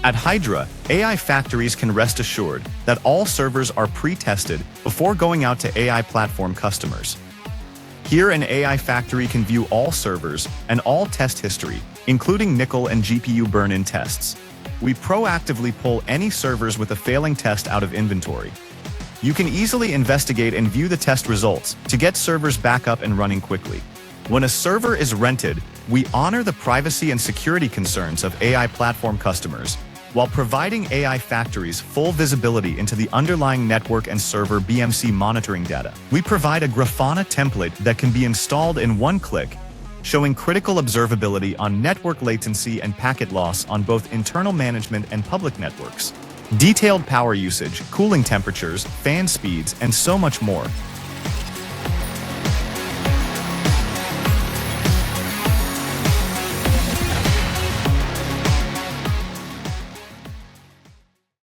At Hydra, AI factories can rest assured that all servers are pre-tested before going out to AI platform customers. Here, an AI factory can view all servers and all test history, including nickel and GPU burn-in tests. We proactively pull any servers with a failing test out of inventory. You can easily investigate and view the test results to get servers back up and running quickly. When a server is rented, we honor the privacy and security concerns of AI platform customers, while providing AI factories full visibility into the underlying network and server BMC monitoring data. We provide a Grafana template that can be installed in one click, showing critical observability on network latency and packet loss on both internal management and public networks. Detailed power usage, cooling temperatures, fan speeds, and so much more.